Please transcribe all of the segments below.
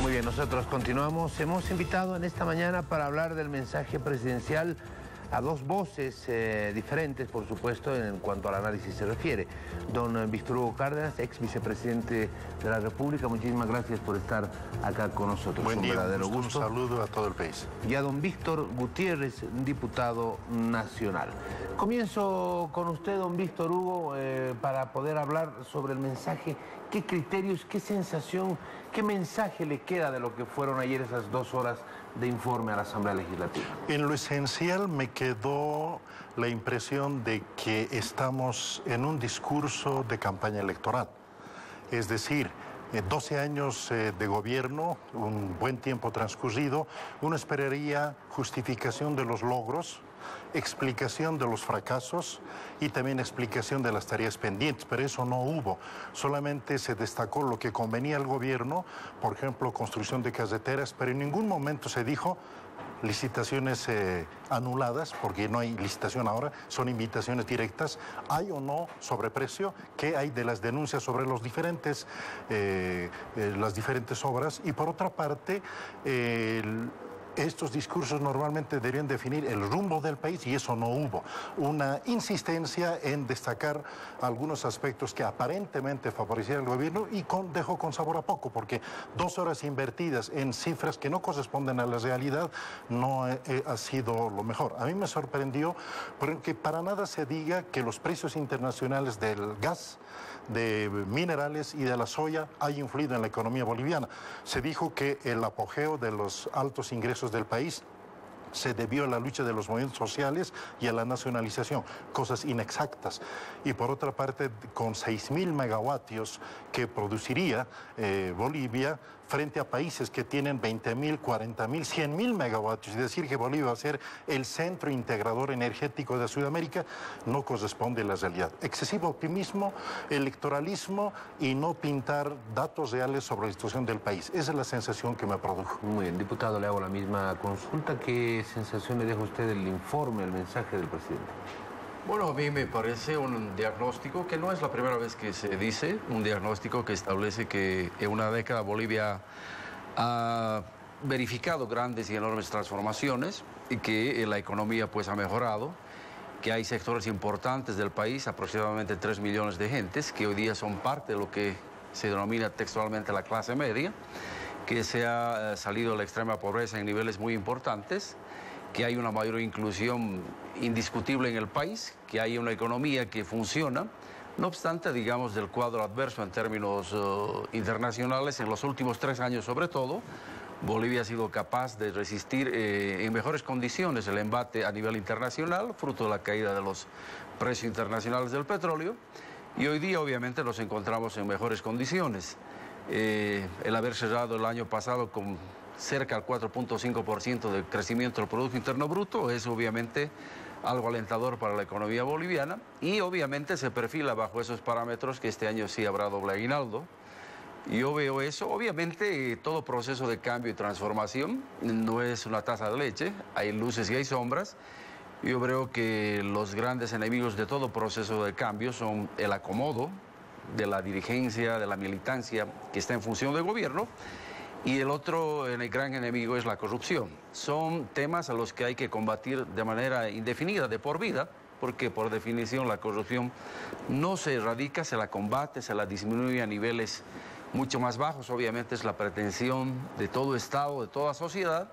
Muy bien, nosotros continuamos. Hemos invitado en esta mañana para hablar del mensaje presidencial a dos voces diferentes, por supuesto, en cuanto al análisis se refiere. Don Víctor Hugo Cárdenas, ex vicepresidente de la República, muchísimas gracias por estar acá con nosotros. Buen día, un verdadero gusto. Un saludo a todo el país. Y a don Víctor Gutiérrez, diputado nacional. Comienzo con usted, don Víctor Hugo, para poder hablar sobre el mensaje. ¿Qué criterios, qué sensación, qué mensaje le queda de lo que fueron ayer esas 2 horas de informe a la Asamblea Legislativa? En lo esencial me quedó la impresión de que estamos en un discurso de campaña electoral. Es decir, 12 años de gobierno, un buen tiempo transcurrido, uno esperaría justificación de los logros, explicación de los fracasos y también explicación de las tareas pendientes, pero eso no hubo. Solamente se destacó lo que convenía al gobierno, por ejemplo, construcción de carreteras, pero en ningún momento se dijo licitaciones anuladas, porque no hay licitación ahora, son invitaciones directas. ¿Hay o no sobreprecio? ¿Qué hay de las denuncias sobre las diferentes obras? Y por otra parte, estos discursos normalmente deberían definir el rumbo del país y eso no hubo. Una insistencia en destacar algunos aspectos que aparentemente favorecían al gobierno y dejó con sabor a poco, porque 2 horas invertidas en cifras que no corresponden a la realidad no ha sido lo mejor. A mí me sorprendió porque para nada se diga que los precios internacionales del gas, de minerales y de la soya ha influido en la economía boliviana. Se dijo que el apogeo de los altos ingresos del país se debió a la lucha de los movimientos sociales y a la nacionalización, cosas inexactas. Y por otra parte, con 6.000 megavatios que produciría Bolivia frente a países que tienen 20.000, 40.000, 100.000 megavatios, es decir, que Bolivia va a ser el centro integrador energético de Sudamérica, no corresponde a la realidad. Excesivo optimismo, electoralismo y no pintar datos reales sobre la situación del país. Esa es la sensación que me produjo. Muy bien, diputado, le hago la misma consulta. ¿Qué sensación le deja usted del informe, el mensaje del presidente? Bueno, a mí me parece un diagnóstico que no es la primera vez que se dice, un diagnóstico que establece que en una década Bolivia ha verificado grandes y enormes transformaciones y que la economía pues ha mejorado, que hay sectores importantes del país, aproximadamente 3 millones de gentes, que hoy día son parte de lo que se denomina textualmente la clase media, que se ha salido de la extrema pobreza en niveles muy importantes, que hay una mayor inclusión indiscutible en el país, que hay una economía que funciona. No obstante, digamos, del cuadro adverso en términos internacionales, en los últimos 3 años sobre todo, Bolivia ha sido capaz de resistir en mejores condiciones el embate a nivel internacional, fruto de la caída de los precios internacionales del petróleo, y hoy día obviamente nos encontramos en mejores condiciones. El haber cerrado el año pasado con cerca del 4.5% de crecimiento del Producto Interno Bruto es obviamente algo alentador para la economía boliviana y obviamente se perfila bajo esos parámetros que este año sí habrá doble aguinaldo. Yo veo eso, obviamente todo proceso de cambio y transformación no es una taza de leche, hay luces y hay sombras. Yo creo que los grandes enemigos de todo proceso de cambio son el acomodo de la dirigencia, de la militancia que está en función del gobierno, y el otro el gran enemigo es la corrupción. Son temas a los que hay que combatir de manera indefinida, de por vida, porque por definición la corrupción no se erradica, se la combate, se la disminuye a niveles mucho más bajos. Obviamente es la pretensión de todo Estado, de toda sociedad,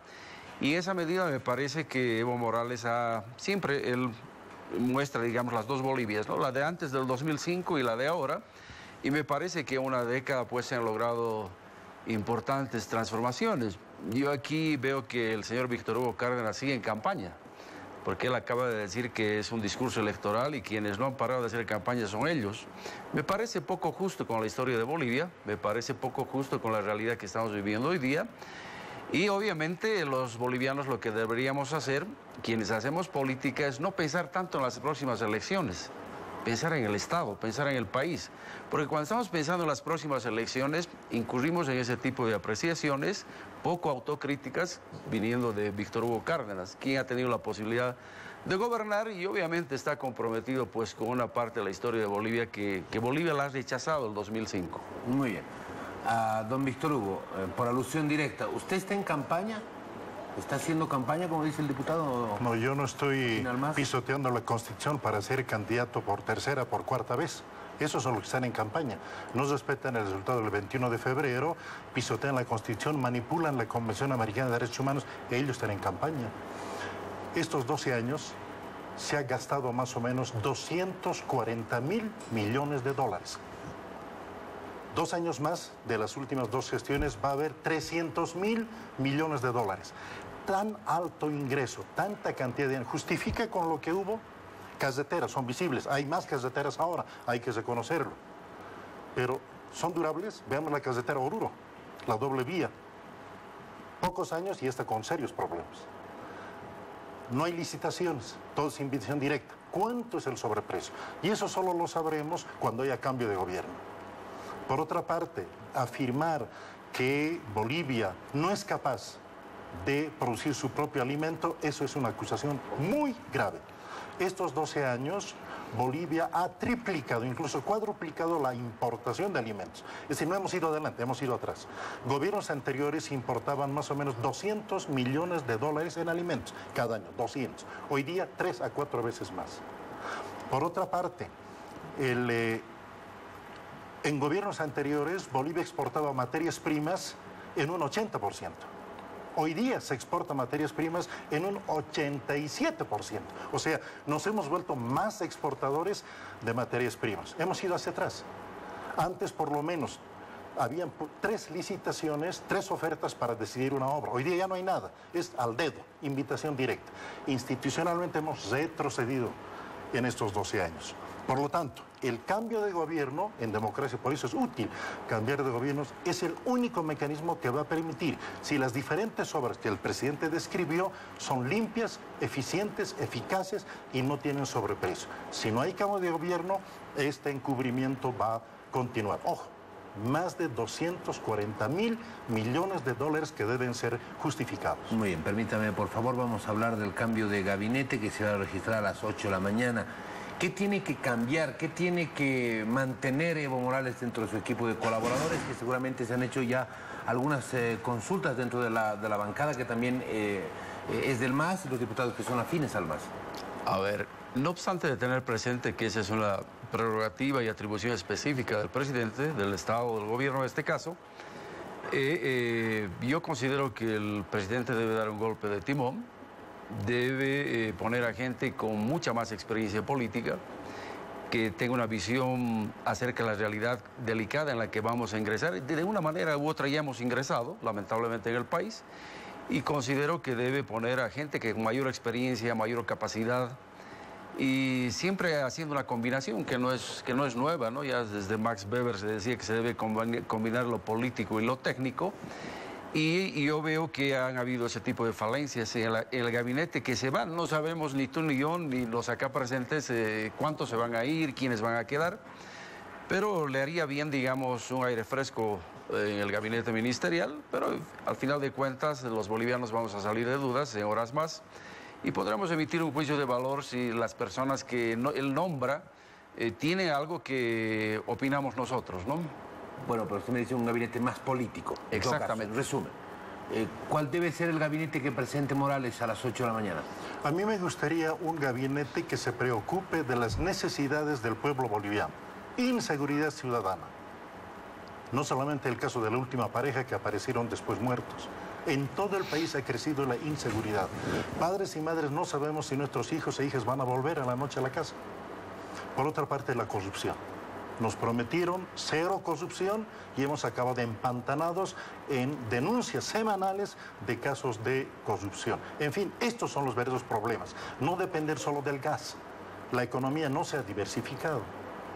y esa medida me parece que Evo Morales siempre él muestra, digamos, las dos Bolivias, ¿no? La de antes del 2005 y la de ahora, y me parece que en una década pues se han logrado importantes transformaciones. Yo aquí veo que el señor Víctor Hugo Cárdenas sigue en campaña, porque él acaba de decir que es un discurso electoral y quienes no han parado de hacer campaña son ellos. Me parece poco justo con la historia de Bolivia, me parece poco justo con la realidad que estamos viviendo hoy día, y obviamente los bolivianos lo que deberíamos hacer, quienes hacemos política, es no pensar tanto en las próximas elecciones, pensar en el Estado, pensar en el país. Porque cuando estamos pensando en las próximas elecciones, incurrimos en ese tipo de apreciaciones poco autocríticas, viniendo de Víctor Hugo Cárdenas, quien ha tenido la posibilidad de gobernar y obviamente está comprometido pues con una parte de la historia de Bolivia que Bolivia la ha rechazado en el 2005. Muy bien. a don Víctor Hugo, por alusión directa, ¿usted está en campaña? ¿Está haciendo campaña, como dice el diputado? No, yo no estoy pisoteando la Constitución para ser candidato por tercera, por cuarta vez. Esos son los que están en campaña. No respetan el resultado del 21 de febrero, pisotean la Constitución, manipulan la Convención Americana de Derechos Humanos, ellos están en campaña. Estos 12 años se ha gastado más o menos 240.000 millones de dólares. 2 años más de las últimas 2 gestiones va a haber 300.000 millones de dólares. Tan alto ingreso, tanta cantidad de dinero, ¿justifica con lo que hubo? Caseteras son visibles, hay más caseteras ahora, hay que reconocerlo. Pero, ¿son durables? Veamos la casetera Oruro, la doble vía. Pocos años y está con serios problemas. No hay licitaciones, todo es invitación directa. ¿Cuánto es el sobreprecio? Y eso solo lo sabremos cuando haya cambio de gobierno. Por otra parte, afirmar que Bolivia no es capaz de producir su propio alimento, eso es una acusación muy grave. Estos 12 años, Bolivia ha triplicado, incluso cuadruplicado la importación de alimentos. Es decir, no hemos ido adelante, hemos ido atrás. Gobiernos anteriores importaban más o menos 200 millones de dólares en alimentos cada año, 200. Hoy día, 3 a 4 veces más. Por otra parte, en gobiernos anteriores, Bolivia exportaba materias primas en un 80%. Hoy día se exporta materias primas en un 87%. O sea, nos hemos vuelto más exportadores de materias primas. Hemos ido hacia atrás. Antes, por lo menos, habían 3 licitaciones, 3 ofertas para decidir una obra. Hoy día ya no hay nada. Es al dedo, invitación directa. Institucionalmente hemos retrocedido en estos 12 años. Por lo tanto, el cambio de gobierno en democracia, por eso es útil cambiar de gobiernos, es el único mecanismo que va a permitir, si las diferentes obras que el presidente describió son limpias, eficientes, eficaces y no tienen sobreprecio. Si no hay cambio de gobierno, este encubrimiento va a continuar. Ojo, más de 240.000 millones de dólares que deben ser justificados. Muy bien, permítame, por favor, vamos a hablar del cambio de gabinete que se va a registrar a las 8 de la mañana. ¿Qué tiene que cambiar? ¿Qué tiene que mantener Evo Morales dentro de su equipo de colaboradores? Que seguramente se han hecho ya algunas consultas dentro de la bancada que también es del MAS y los diputados que son afines al MAS. A ver, no obstante de tener presente que esa es una prerrogativa y atribución específica del presidente, del Estado o del gobierno en este caso, yo considero que el presidente debe dar un golpe de timón, debe poner a gente con mucha más experiencia política, que tenga una visión acerca de la realidad delicada en la que vamos a ingresar. De una manera u otra ya hemos ingresado, lamentablemente, en el país, y considero que debe poner a gente que con mayor experiencia, mayor capacidad, y siempre haciendo una combinación que no es nueva, ¿no? Ya desde Max Weber se decía que se debe combinar lo político y lo técnico. Y yo veo que han habido ese tipo de falencias en el gabinete que se van. No sabemos ni tú ni yo, ni los acá presentes, cuántos se van a ir, quiénes van a quedar. Pero le haría bien, digamos, un aire fresco en el gabinete ministerial. Pero al final de cuentas, los bolivianos vamos a salir de dudas en horas más. Y podremos emitir un juicio de valor si las personas que él nombra tienen algo que opinamos nosotros, ¿no? Bueno, pero usted me dice un gabinete más político. Exactamente. En resumen, ¿cuál debe ser el gabinete que presente Morales a las 8 de la mañana? A mí me gustaría un gabinete que se preocupe de las necesidades del pueblo boliviano. Inseguridad ciudadana. No solamente el caso de la última pareja que aparecieron después muertos. En todo el país ha crecido la inseguridad. Padres y madres no sabemos si nuestros hijos e hijas van a volver a la noche a la casa. Por otra parte, la corrupción. Nos prometieron 0 corrupción y hemos acabado empantanados en denuncias semanales de casos de corrupción. En fin, estos son los verdaderos problemas. No depender solo del gas. La economía no se ha diversificado.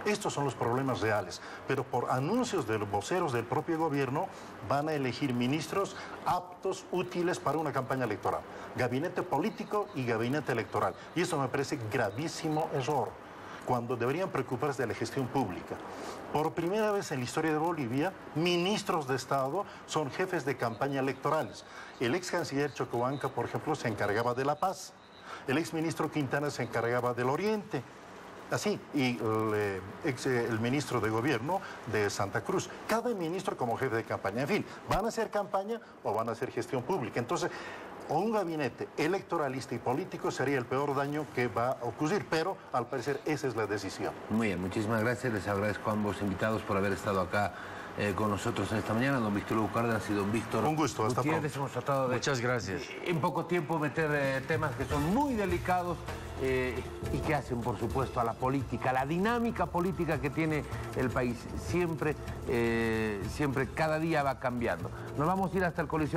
Estos son los problemas reales. Pero por anuncios de los voceros del propio gobierno van a elegir ministros aptos, útiles para una campaña electoral. Gabinete político y gabinete electoral. Y eso me parece gravísimo error, cuando deberían preocuparse de la gestión pública. Por primera vez en la historia de Bolivia, ministros de Estado son jefes de campaña electorales. El ex canciller Chocobanca, por ejemplo, se encargaba de la paz. El ex ministro Quintana se encargaba del Oriente. Así, y el ministro de Gobierno de Santa Cruz. Cada ministro como jefe de campaña. En fin, ¿van a hacer campaña o van a hacer gestión pública? Entonces, un gabinete electoralista y político sería el peor daño que va a ocurrir, pero al parecer esa es la decisión. Muy bien, muchísimas gracias. Les agradezco a ambos invitados por haber estado acá con nosotros en esta mañana, don Víctor Hugo Cárdenas y don Víctor Un gusto, hasta Gutiérrez. pronto. Hemos tratado de, Muchas gracias. En poco tiempo meter temas que son muy delicados y que hacen, por supuesto, a la política, la dinámica política que tiene el país. Siempre, cada día va cambiando. Nos vamos a ir hasta el Coliseo.